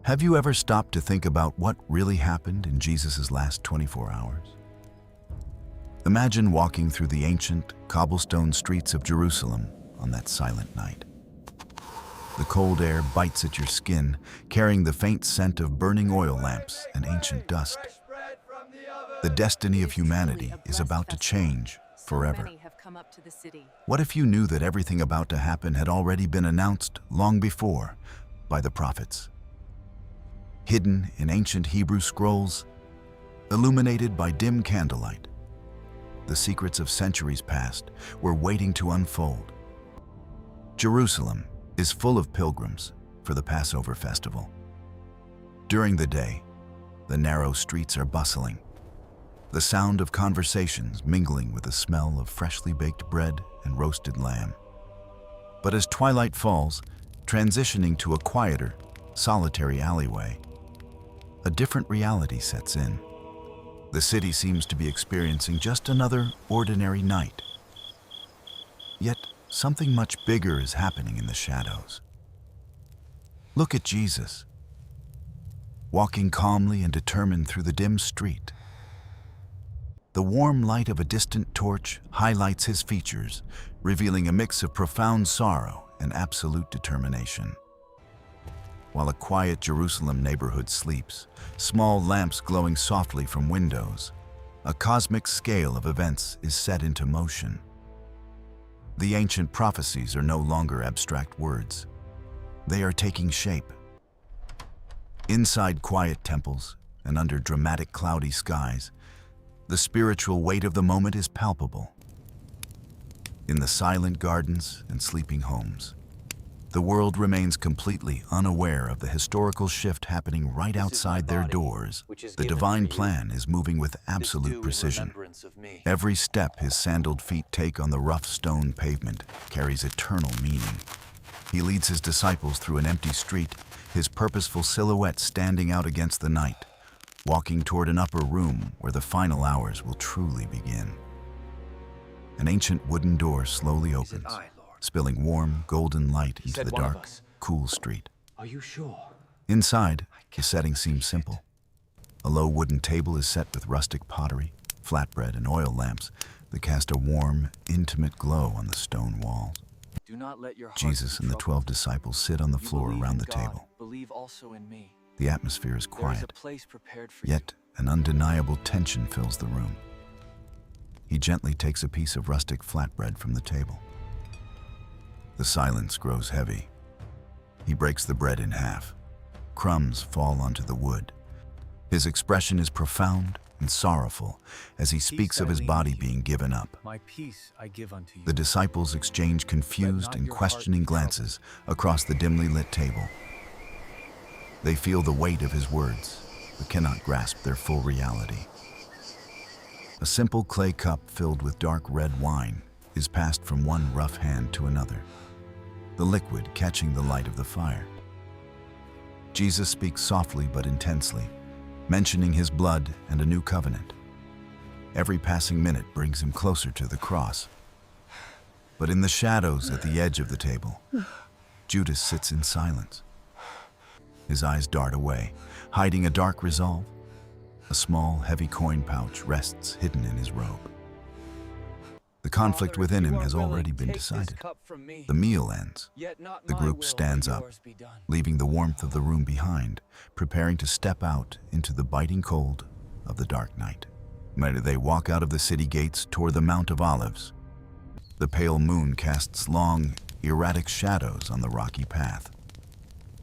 Have you ever stopped to think about what really happened in Jesus' last 24 hours? Imagine walking through the ancient, cobblestone streets of Jerusalem on that silent night. The cold air bites at your skin, carrying the faint scent of burning oil lamps and ancient dust. The destiny of humanity is about to change forever. What if you knew that everything about to happen had already been announced long before by the prophets? Hidden in ancient Hebrew scrolls, illuminated by dim candlelight, the secrets of centuries past were waiting to unfold. Jerusalem is full of pilgrims for the Passover festival. During the day, the narrow streets are bustling, the sound of conversations mingling with the smell of freshly baked bread and roasted lamb. But as twilight falls, transitioning to a quieter, solitary alleyway, a different reality sets in. The city seems to be experiencing just another ordinary night. Yet, something much bigger is happening in the shadows. Look at Jesus, walking calmly and determined through the dim street. The warm light of a distant torch highlights his features, revealing a mix of profound sorrow and absolute determination. While a quiet Jerusalem neighborhood sleeps, small lamps glowing softly from windows, a cosmic scale of events is set into motion. The ancient prophecies are no longer abstract words. They are taking shape. Inside quiet temples and under dramatic cloudy skies, the spiritual weight of the moment is palpable. In the silent gardens and sleeping homes, the world remains completely unaware of the historical shift happening right outside their doors. The divine plan is moving with absolute precision. Every step his sandaled feet take on the rough stone pavement carries eternal meaning. He leads his disciples through an empty street, his purposeful silhouette standing out against the night, walking toward an upper room where the final hours will truly begin. An ancient wooden door slowly opens, spilling warm, golden light into the dark, cool street. Are you sure? Inside, the setting seems simple. A low wooden table is set with rustic pottery, flatbread, and oil lamps that cast a warm, intimate glow on the stone walls. Do not let your heart Jesus be and the troubled. 12 disciples sit on the You floor believe around in the God, table. Believe also in me. The atmosphere is There is a quiet, place prepared for yet an undeniable tension fills the room. He gently takes a piece of rustic flatbread from the table. The silence grows heavy. He breaks the bread in half. Crumbs fall onto the wood. His expression is profound and sorrowful as he speaks of his body being given up. you. My peace I give unto you. The disciples exchange confused and questioning glances across the dimly lit table. They feel the weight of his words, but cannot grasp their full reality. A simple clay cup filled with dark red wine is passed from one rough hand to another, the liquid catching the light of the fire. Jesus speaks softly but intensely, mentioning his blood and a new covenant. Every passing minute brings him closer to the cross. But in the shadows at the edge of the table, Judas sits in silence. His eyes dart away, hiding a dark resolve. A small, heavy coin pouch rests hidden in his robe. The conflict within him has already been decided. The meal ends. The group stands up, leaving the warmth of the room behind, preparing to step out into the biting cold of the dark night. They walk out of the city gates toward the Mount of Olives. The pale moon casts long, erratic shadows on the rocky path.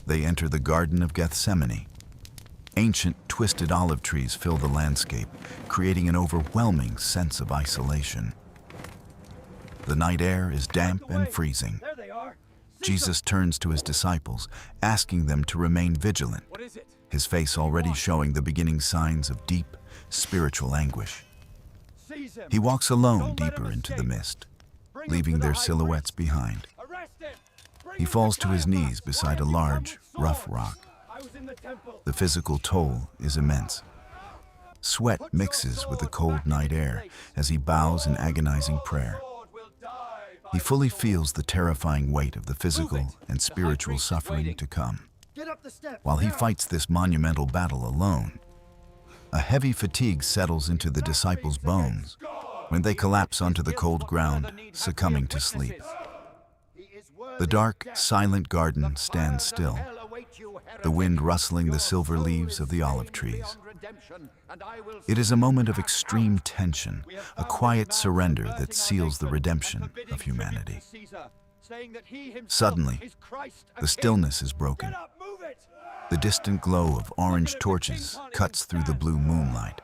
They enter the Garden of Gethsemane. Ancient, twisted olive trees fill the landscape, creating an overwhelming sense of isolation. The night air is damp and freezing. Jesus turns to his disciples, asking them to remain vigilant, his face already showing the beginning signs of deep, spiritual anguish. He walks alone deeper into the mist, leaving their silhouettes behind. He falls to his knees beside a large, rough rock. The physical toll is immense. Sweat mixes with the cold night air as he bows in agonizing prayer. He fully feels the terrifying weight of the physical and spiritual suffering to come. Get up the steps. While he now. fights this monumental battle alone, a heavy fatigue settles into the disciples' bones when they collapse onto the cold ground, succumbing to sleep. The dark, silent garden stands still, the wind rustling the silver leaves of the olive trees. It is a moment of extreme tension, a quiet surrender that seals the redemption of humanity. Suddenly, the stillness is broken. The distant glow of orange torches cuts through the blue moonlight.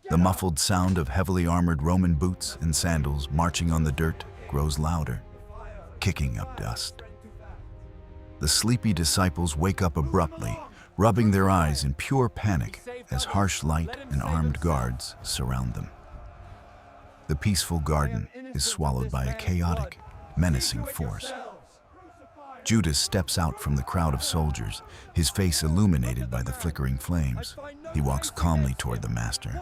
The muffled sound of heavily armored Roman boots and sandals marching on the dirt grows louder, kicking up dust. The sleepy disciples wake up abruptly, rubbing their eyes in pure panic as harsh light and armed guards surround them. The peaceful garden is swallowed by a chaotic, menacing force. Judas steps out from the crowd of soldiers, his face illuminated by the flickering flames. He walks calmly toward the master.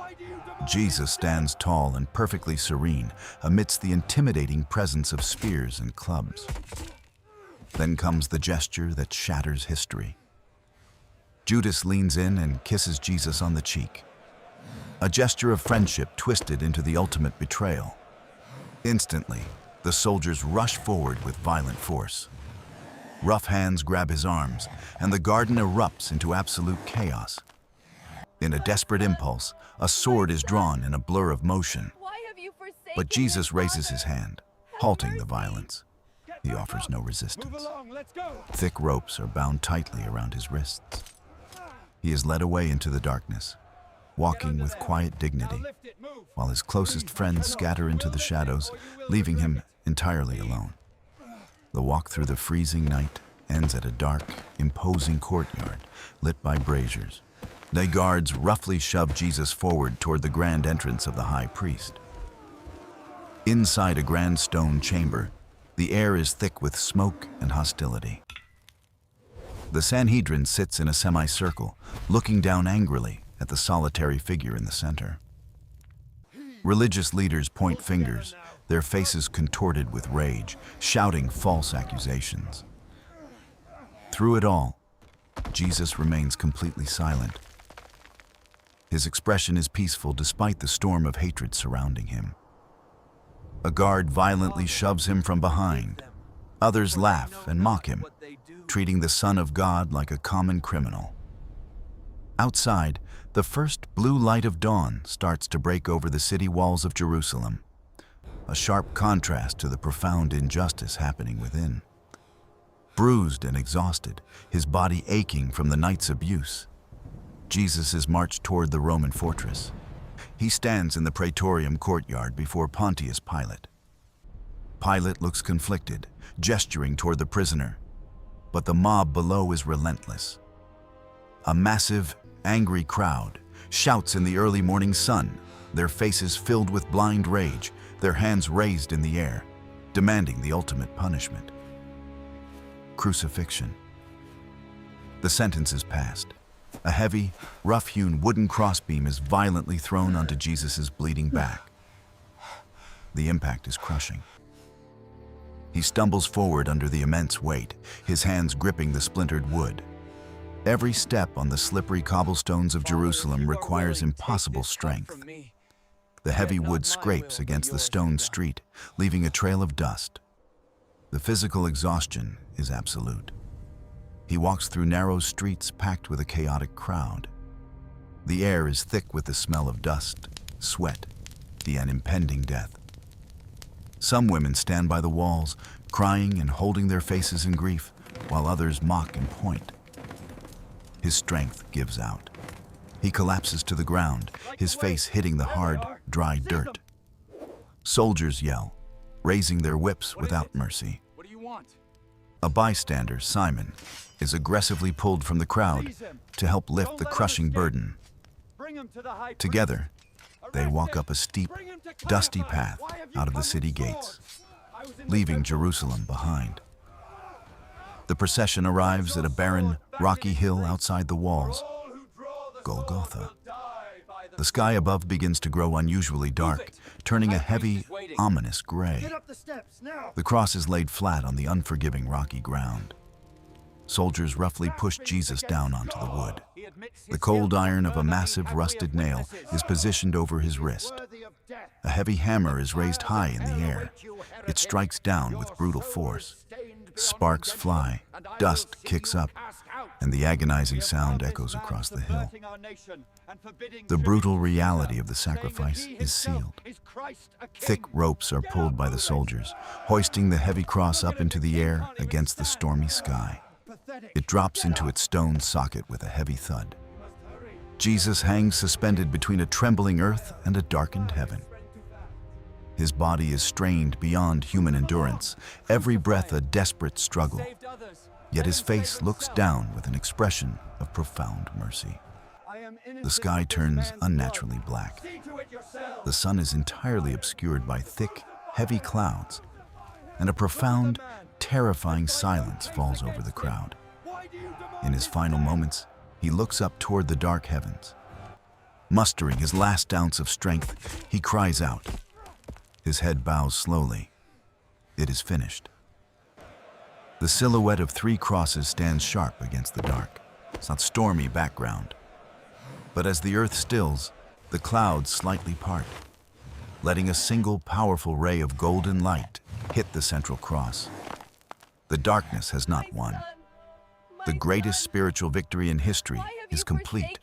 Jesus stands tall and perfectly serene amidst the intimidating presence of spears and clubs. Then comes the gesture that shatters history. Judas leans in and kisses Jesus on the cheek. A gesture of friendship twisted into the ultimate betrayal. Instantly, the soldiers rush forward with violent force. Rough hands grab his arms, and the garden erupts into absolute chaos. In a desperate impulse, a sword is drawn in a blur of motion. But Jesus raises his hand, halting the violence. He offers no resistance. Thick ropes are bound tightly around his wrists. He is led away into the darkness, walking with quiet dignity, while his closest friends scatter into the shadows, leaving him entirely alone. The walk through the freezing night ends at a dark, imposing courtyard lit by braziers. The guards roughly shove Jesus forward toward the grand entrance of the high priest. Inside a grand stone chamber, the air is thick with smoke and hostility. The Sanhedrin sits in a semicircle, looking down angrily at the solitary figure in the center. Religious leaders point fingers, their faces contorted with rage, shouting false accusations. Through it all, Jesus remains completely silent. His expression is peaceful despite the storm of hatred surrounding him. A guard violently shoves him from behind. Others laugh and mock him, treating the Son of God like a common criminal. Outside, the first blue light of dawn starts to break over the city walls of Jerusalem, a sharp contrast to the profound injustice happening within. Bruised and exhausted, his body aching from the night's abuse, Jesus is marched toward the Roman fortress. He stands in the Praetorium courtyard before Pontius Pilate. Pilate looks conflicted, gesturing toward the prisoner, but the mob below is relentless. A massive, angry crowd shouts in the early morning sun, their faces filled with blind rage, their hands raised in the air, demanding the ultimate punishment: crucifixion. The sentence is passed. A heavy, rough-hewn wooden crossbeam is violently thrown onto Jesus' bleeding back. The impact is crushing. He stumbles forward under the immense weight, his hands gripping the splintered wood. Every step on the slippery cobblestones of Jerusalem requires impossible strength. The heavy wood scrapes against the stone street, leaving a trail of dust. The physical exhaustion is absolute. He walks through narrow streets packed with a chaotic crowd. The air is thick with the smell of dust, sweat, and impending death. Some women stand by the walls, crying and holding their faces in grief, while others mock and point. His strength gives out. He collapses to the ground, his face hitting the hard, dry dirt. Soldiers yell, raising their whips without mercy. What do you want? A bystander, Simon, is aggressively pulled from the crowd to help lift the crushing burden. Together, they walk up a steep, dusty path out of the city gates, leaving Jerusalem behind. The procession arrives at a barren, rocky hill outside the walls, Golgotha. The sky above begins to grow unusually dark, turning a heavy, ominous gray. Get up the steps now. The cross is laid flat on the unforgiving rocky ground. Soldiers roughly push Jesus down onto the wood. The cold iron of a massive rusted nail is positioned over his wrist. A heavy hammer is raised high in the air. It strikes down with brutal force. Sparks fly, dust kicks up, and the agonizing sound echoes across the hill. The brutal reality of the sacrifice is sealed. Thick ropes are pulled by the soldiers, hoisting the heavy cross up into the air against the stormy sky. It drops into its stone socket with a heavy thud. Jesus hangs suspended between a trembling earth and a darkened heaven. His body is strained beyond human endurance, every breath a desperate struggle. Yet his face looks down with an expression of profound mercy. The sky turns unnaturally black. The sun is entirely obscured by thick, heavy clouds, and a profound, terrifying silence falls over the crowd. In his final moments, he looks up toward the dark heavens. Mustering his last ounce of strength, he cries out. His head bows slowly. It is finished. The silhouette of three crosses stands sharp against the dark, stormy background. But as the earth stills, the clouds slightly part, letting a single powerful ray of golden light hit the central cross. The darkness has not won. The greatest spiritual victory in history is complete.